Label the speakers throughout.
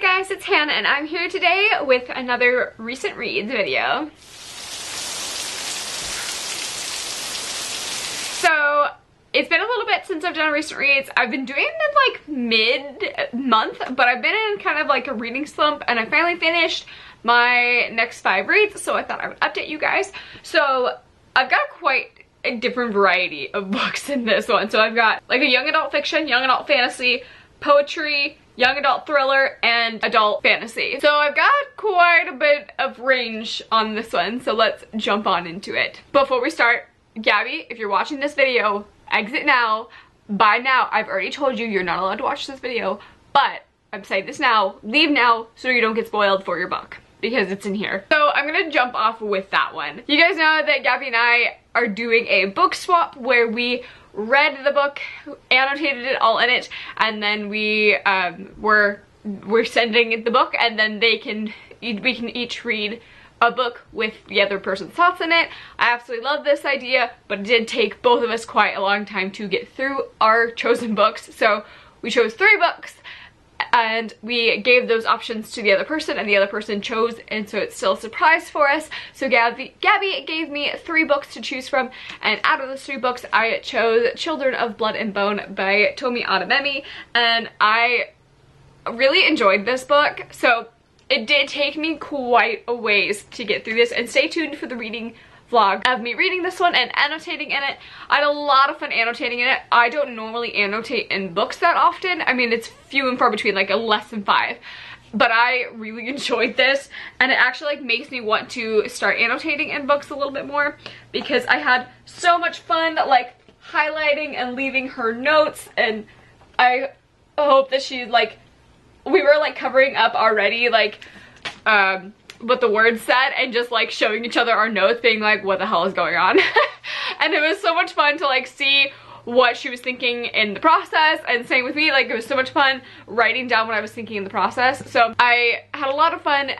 Speaker 1: Hey guys, it's Hannah and I'm here today with another recent reads video. So it's been a little bit since I've done recent reads. I've been doing them like mid-month, but I've been in kind of like a reading slump and I finally finished my next 5 reads, so I thought I would update you guys. So I've got quite a different variety of books in this one. So I've got like a young adult fiction, young adult fantasy, poetry, young adult thriller, and adult fantasy. So I've got quite a bit of range on this one, so let's jump on into it. Before we start, Gabby, if you're watching this video, exit now. By now, I've already told you you're not allowed to watch this video, but I'm saying this now, leave now so you don't get spoiled for your book, because it's in here. So I'm gonna jump off with that one. You guys know that Gabby and I are doing a book swap where we read the book, annotated it all in it, and then we're sending the book, and then we can each read a book with the other person's thoughts in it. I absolutely love this idea, but it did take both of us quite a long time to get through our chosen books. So we chose 3 books and we gave those options to the other person, and the other person chose, and so it's still a surprise for us. So Gabby gave me 3 books to choose from, and out of those 3 books I chose Children of Blood and Bone by Tomi Adeyemi, and I really enjoyed this book. So it did take me quite a ways to get through this, and stay tuned for the reading vlog of me reading this one and annotating in it. I had a lot of fun annotating in it. I don't normally annotate in books that often. I mean, it's few and far between, like a less than 5. But I really enjoyed this, and it actually like makes me want to start annotating in books a little bit more, because I had so much fun like highlighting and leaving her notes, and I hope that she like, we were like covering up already like what the words said, and just like showing each other our notes, being like, what the hell is going on? And it was so much fun to like see what she was thinking in the process, and same with me. Like, it was so much fun writing down what I was thinking in the process. So I had a lot of fun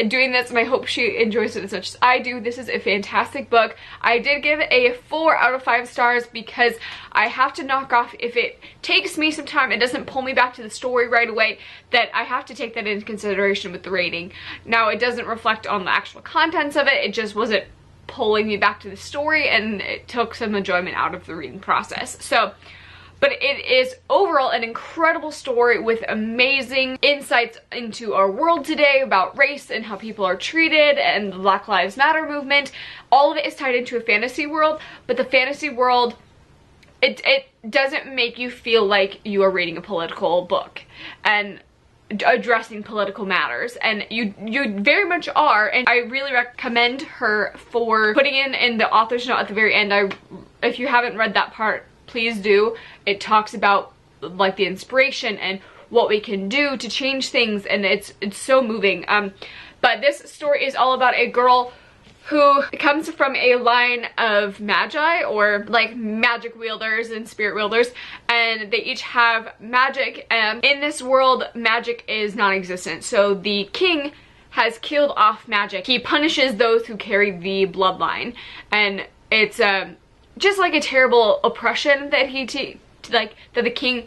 Speaker 1: doing this, and I hope she enjoys it as much as I do. This is a fantastic book. I did give it a 4 out of 5 stars because I have to knock off, if it takes me some time, it doesn't pull me back to the story right away, that I have to take that into consideration with the rating. Now, it doesn't reflect on the actual contents of it, it just wasn't pulling me back to the story, and it took some enjoyment out of the reading process. So, but it is overall an incredible story with amazing insights into our world today about race and how people are treated, and the Black Lives Matter movement. All of it is tied into a fantasy world, but the fantasy world, it doesn't make you feel like you are reading a political book and addressing political matters, and you very much are, and I really recommend her for putting in the author's note at the very end. If you haven't read that part, please do. It talks about like the inspiration and what we can do to change things, and it's so moving. But this story is all about a girl who comes from a line of magi, or like magic wielders and spirit wielders, and they each have magic, and in this world magic is non-existent. So the king has killed off magic. He punishes those who carry the bloodline, and it's just like a terrible oppression that that the king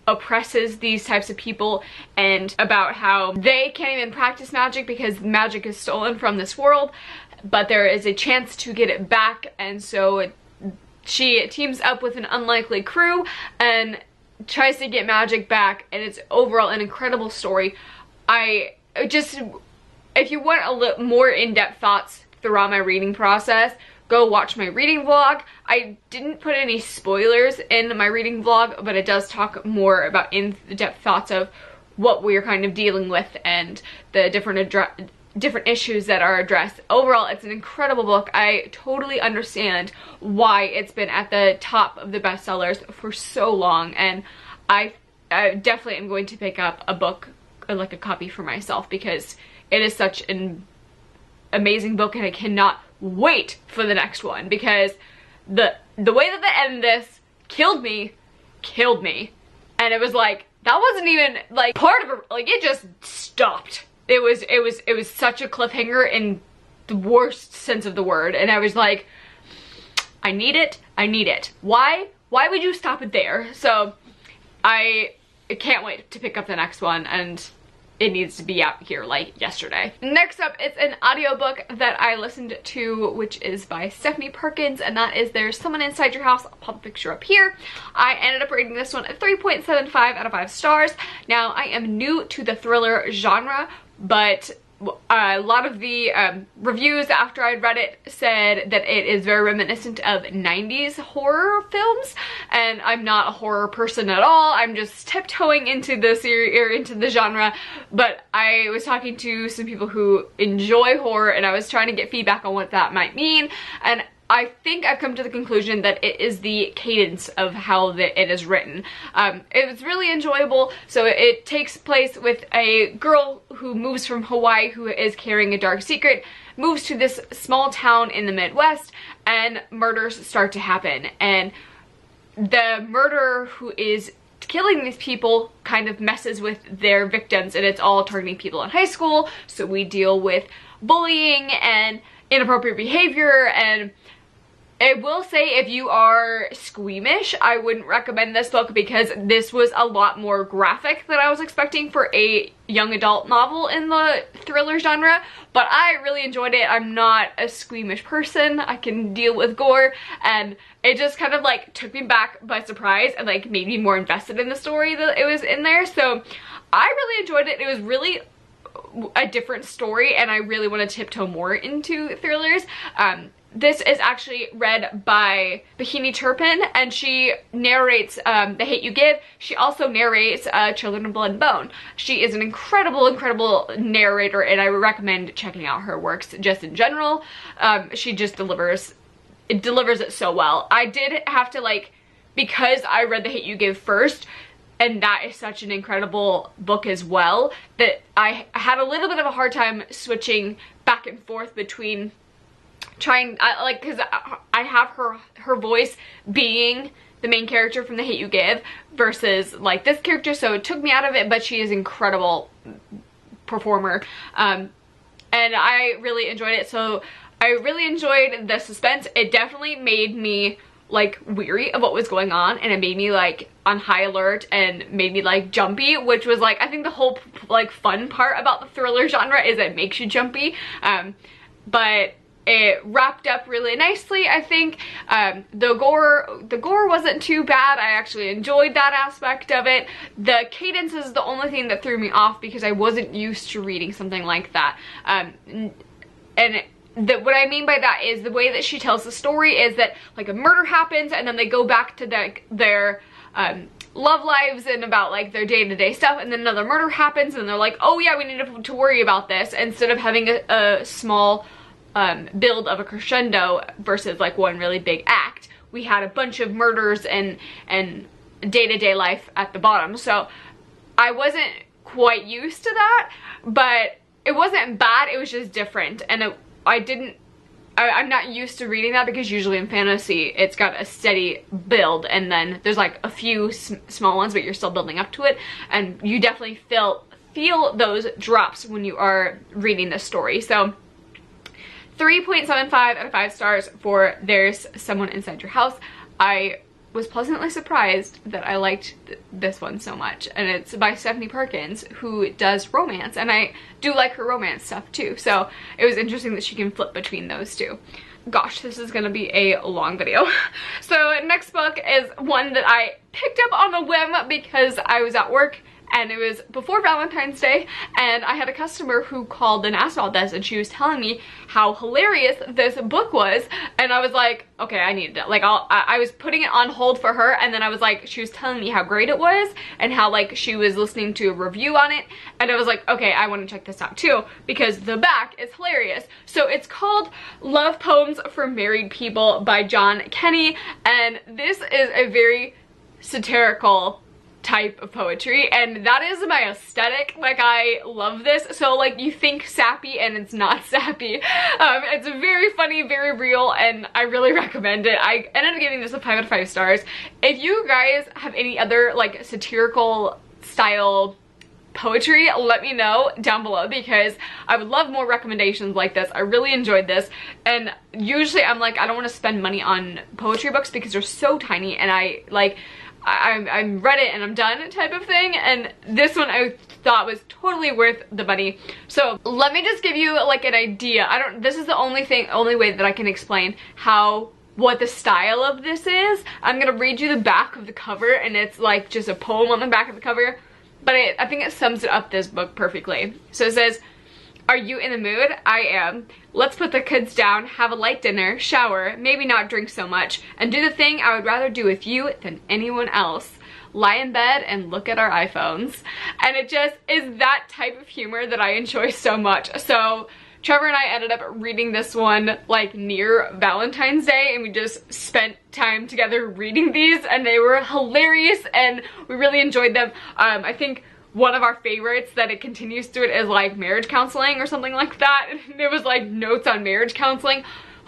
Speaker 1: oppresses these types of people, and about how they can't even practice magic because magic is stolen from this world, but there is a chance to get it back. And so she teams up with an unlikely crew and tries to get magic back, and it's overall an incredible story. If you want a little more in-depth thoughts throughout my reading process, go watch my reading vlog. I didn't put any spoilers in my reading vlog, but it does talk more about in-depth thoughts of what we're kind of dealing with and the different issues that are addressed. Overall, it's an incredible book. I totally understand why it's been at the top of the bestsellers for so long, and I definitely am going to pick up a book, like a copy for myself, because it is such an amazing book, and I cannot wait for the next one, because the way that they end this killed me, and it was like, that wasn't even like part of it, like it just stopped. It was such a cliffhanger in the worst sense of the word, and I was like, I need it. Why would you stop it there? So I can't wait to pick up the next one, and it needs to be out here like yesterday. Next up, it's an audiobook that I listened to, which is by Stephanie Perkins, and that is There's Someone Inside Your House. I'll pop a picture up here. I ended up rating this one a 3.75 out of 5 stars. Now, I am new to the thriller genre, but a lot of the reviews after I'd read it said that it is very reminiscent of 90s horror films, and I'm not a horror person at all. I'm just tiptoeing into the series or into the genre, but I was talking to some people who enjoy horror and I was trying to get feedback on what that might mean, and I think I've come to the conclusion that it is the cadence of how it is written. It was really enjoyable. So it takes place with a girl who moves from Hawaii who is carrying a dark secret, moves to this small town in the Midwest, and murders start to happen. And the murderer who is killing these people kind of messes with their victims, and it's all targeting people in high school. So we deal with bullying and inappropriate behavior, and I will say if you are squeamish, I wouldn't recommend this book because this was a lot more graphic than I was expecting for a young adult novel in the thriller genre, but I really enjoyed it. I'm not a squeamish person. I can deal with gore, and it just kind of like took me back by surprise and like made me more invested in the story that it was in there. So I really enjoyed it. It was really a different story, and I really want to tiptoe more into thrillers. This is actually read by Bikini Turpin, and she narrates The Hate U Give. She also narrates Children of Blood and Bone. She is an incredible narrator, and I would recommend checking out her works just in general. She just delivers it so well. I did have to, like, because I read The Hate U Give first, and that is such an incredible book as well, that I had a little bit of a hard time switching back and forth between trying, like, because I have her voice being the main character from The Hate U Give versus like this character, so it took me out of it, but she is an incredible performer, and I really enjoyed it. So I really enjoyed the suspense. It definitely made me like weary of what was going on, and it made me like on high alert and made me like jumpy, which was like, I think the whole like fun part about the thriller genre is it makes you jumpy, but it wrapped up really nicely, I think. The gore wasn't too bad. I actually enjoyed that aspect of it. The cadence is the only thing that threw me off because I wasn't used to reading something like that. What I mean by that is the way that she tells the story is that like a murder happens and then they go back to their love lives and about like their day-to-day stuff, and then another murder happens and they're like, oh yeah, we need to worry about this, instead of having a small build of a crescendo versus like one really big act. We had a bunch of murders and day-to-day life at the bottom. So I wasn't quite used to that, but it wasn't bad. It was just different, and I'm not used to reading that because usually in fantasy it's got a steady build and then there's like a few small ones, but you're still building up to it, and you definitely feel those drops when you are reading the story. So 3.75 out of 5 stars for There's Someone Inside Your House. I was pleasantly surprised that I liked this one so much, and it's by Stephanie Perkins, who does romance, and I do like her romance stuff too, so it was interesting that she can flip between those two. Gosh, this is gonna be a long video. So next book is one that I picked up on a whim because I was at work and it was before Valentine's Day, and I had a customer who called and asked about this, and she was telling me how hilarious this book was, and I was like, okay, I needed it. Like, I was putting it on hold for her, and then I was like, she was telling me how great it was and how like she was listening to a review on it, and I was like, okay, I want to check this out too because the back is hilarious. So it's called Love Poems for Married People by John Kenny, and this is a very satirical type of poetry, and that is my aesthetic. Like, I love this. So like, you think sappy and it's not sappy. It's very funny, very real, and I really recommend it. I ended up giving this a 5 out of 5 stars. If you guys have any other like satirical style poetry, let me know down below because I would love more recommendations like this. I really enjoyed this, and usually I'm like, I don't want to spend money on poetry books because they're so tiny, and I read it and I'm done type of thing, and this one I thought was totally worth the money. So let me just give you like an idea. This is the only way that I can explain what the style of this is. I'm gonna read you the back of the cover, and it's like just a poem on the back of the cover, but I think it sums it up, this book, perfectly. So it says, "Are you in the mood? I am. Let's put the kids down, have a light dinner, shower, maybe not drink so much, and do the thing I would rather do with you than anyone else. Lie in bed and look at our iPhones." And it just is that type of humor that I enjoy so much. So Trevor and I ended up reading this one like near Valentine's Day, and we just spent time together reading these, and they were hilarious and we really enjoyed them. I think one of our favorites that it continues through it is like marriage counseling or something like that. It was like notes on marriage counseling.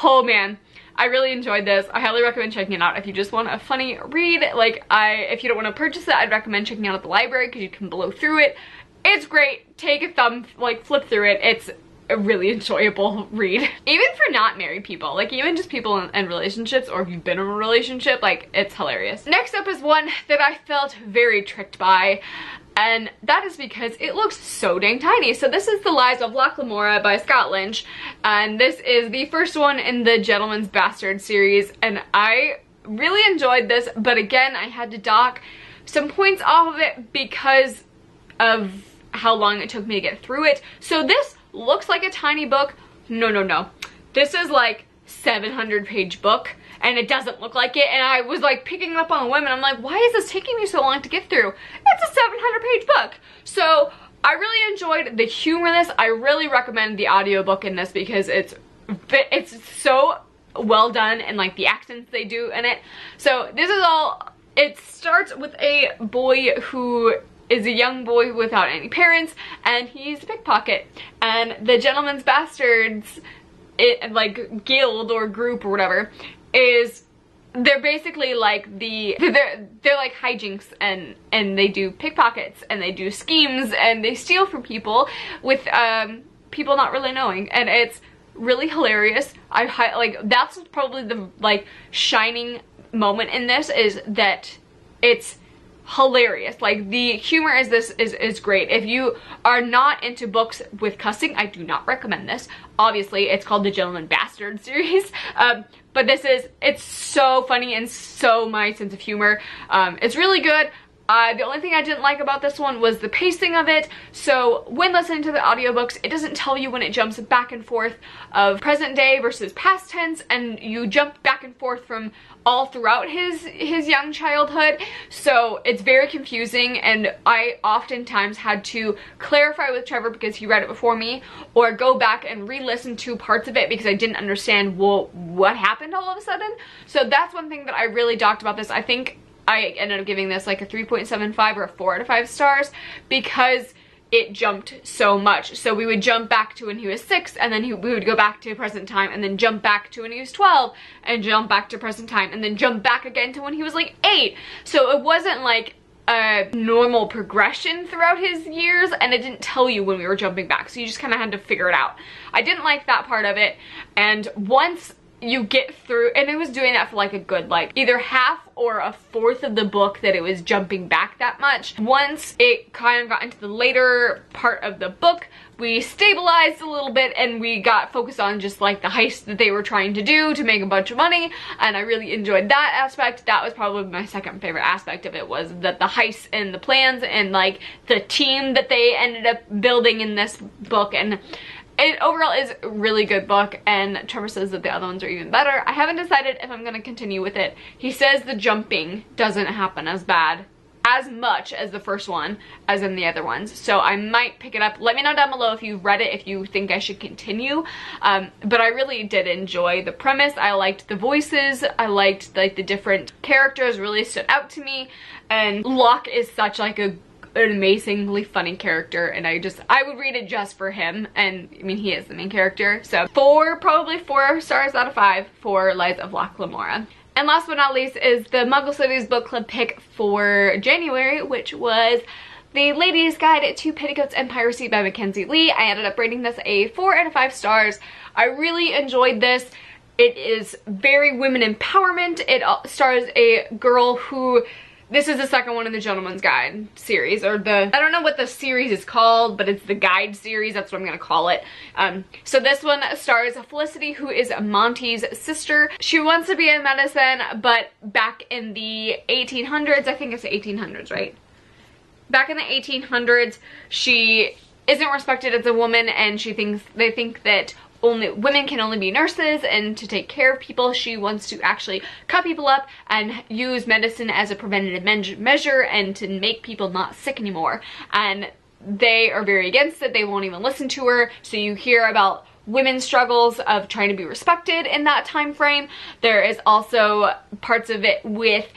Speaker 1: Oh man, I really enjoyed this. I highly recommend checking it out if you just want a funny read. Like if you don't want to purchase it, I'd recommend checking it out at the library because you can blow through it. It's great. Take a flip through it. It's a really enjoyable read. Even for not married people, like even just people in relationships, or if you've been in a relationship, like it's hilarious. Next up is one that I felt very tricked by, and that is because it looks so dang tiny. So this is The Lies of Locke Lamora by Scott Lynch, and this is the first one in the Gentleman's Bastard series, and I really enjoyed this, but again, I had to dock some points off of it because of how long it took me to get through it. So this looks like a tiny book. No. This is like 700-page book, and it doesn't look like it. And I was like picking up on the women. I'm like, why is this taking me so long to get through? It's a 700-page book. So I really enjoyed the humor in this. I really recommend the audiobook in this because it's so well done, and like the accents they do in it. So this is all, it starts with a boy who is a young boy without any parents, and he's a pickpocket, and the Gentleman's Bastards like guild or group or whatever they're basically like they're like hijinks, and they do pickpockets and they do schemes and they steal from people with people not really knowing, and it's really hilarious. That's probably the like shining moment in this, is that it's hilarious. Like the humor is great. If you are not into books with cussing, I do not recommend this. Obviously it's called the Gentleman Bastard series, but it's so funny and so my sense of humor. It's really good. The only thing I didn't like about this one was the pacing of it. So when listening to the audiobooks, it doesn't tell you when it jumps back and forth of present day versus past tense, and you jump back and forth from all throughout his young childhood. So it's very confusing, and I oftentimes had to clarify with Trevor because he read it before me, or go back and re-listen to parts of it because I didn't understand, well, what happened all of a sudden. So that's one thing that I really docked about this. I think I ended up giving this like a 3.75 or a 4 out of 5 stars because it jumped so much. So we would jump back to when he was 6, and then we would go back to present time, and then jump back to when he was 12, and jump back to present time, and then jump back again to when he was like 8. So it wasn't like a normal progression throughout his years, and it didn't tell you when we were jumping back. So you just kind of had to figure it out. I didn't like that part of it, and once you get through, and it was doing that for like a good like either half or a fourth of the book that it was jumping back that much. Once it kind of got into the later part of the book, we stabilized a little bit and we got focused on just like the heist that they were trying to do to make a bunch of money, and I really enjoyed that aspect. That was probably my second favorite aspect of it, was that the heist and the plans and like the team that they ended up building in this book. And it overall is a really good book, and Trevor says that the other ones are even better. I haven't decided if I'm going to continue with it. He says the jumping doesn't happen as much as the first one as in the other ones, so I might pick it up. Let me know down below if you've read it, if you think I should continue. But I really did enjoy the premise. I liked the voices. I liked like the different characters really stood out to me, and Locke is such like an amazingly funny character, and I would read it just for him, and I mean he is the main character. So probably 4 stars out of 5 for Lies of Locke Lamora. And last but not least is the Muggle Studies book club pick for January, which was The Lady's Guide to Petticoats and Piracy by Mackenzie Lee. I ended up rating this a 4 out of 5 stars. I really enjoyed this. It is very women empowerment. It stars a girl who This is the second one in the Gentleman's Guide series, or I don't know what the series is called, but it's the guide series, that's what I'm gonna call it. So this one stars Felicity, who is Monty's sister. She wants to be in medicine, but back in the 1800s, I think it's the 1800s, right? Back in the 1800s, she isn't respected as a woman, and they think that women can only be nurses and to take care of people. She wants to actually cut people up and use medicine as a preventative measure and to make people not sick anymore. And they are very against it. They won't even listen to her. So you hear about women's struggles of trying to be respected in that time frame. There is also parts of it with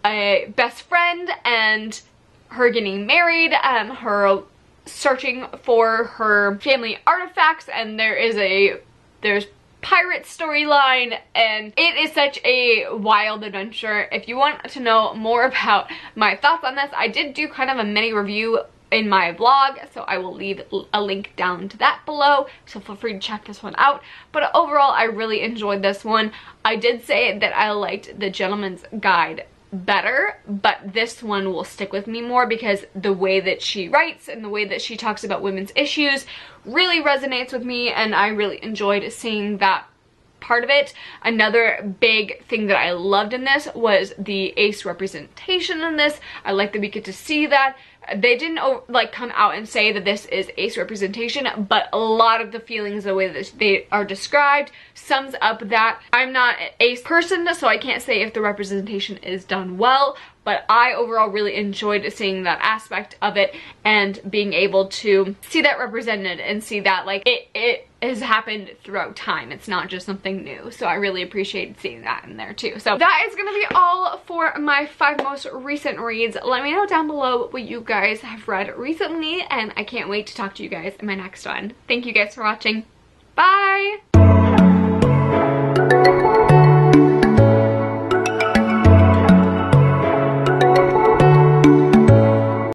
Speaker 1: a best friend and her getting married, her searching for her family artifacts, and there's pirate storyline, and it is such a wild adventure. If you want to know more about my thoughts on this, I did do kind of a mini review in my vlog, so I will leave a link down to that below, so feel free to check this one out. But overall, I really enjoyed this one. I did say that I liked the Gentleman's Guide better, but this one will stick with me more because the way that she writes and the way that she talks about women's issues really resonates with me, and I really enjoyed seeing that part of it. Another big thing that I loved in this was the ace representation in this. I like that we get to see that. They didn't like come out and say that this is ace representation, but a lot of the feelings, the way that they are described, sums up that. I'm not an ace person, so I can't say if the representation is done well, but I overall really enjoyed seeing that aspect of it and being able to see that represented and see that like it has happened throughout time. It's not just something new. So I really appreciated seeing that in there too. So that is gonna be all for my 5 most recent reads. Let me know down below what you guys have read recently, and I can't wait to talk to you guys in my next one. Thank you guys for watching. Bye!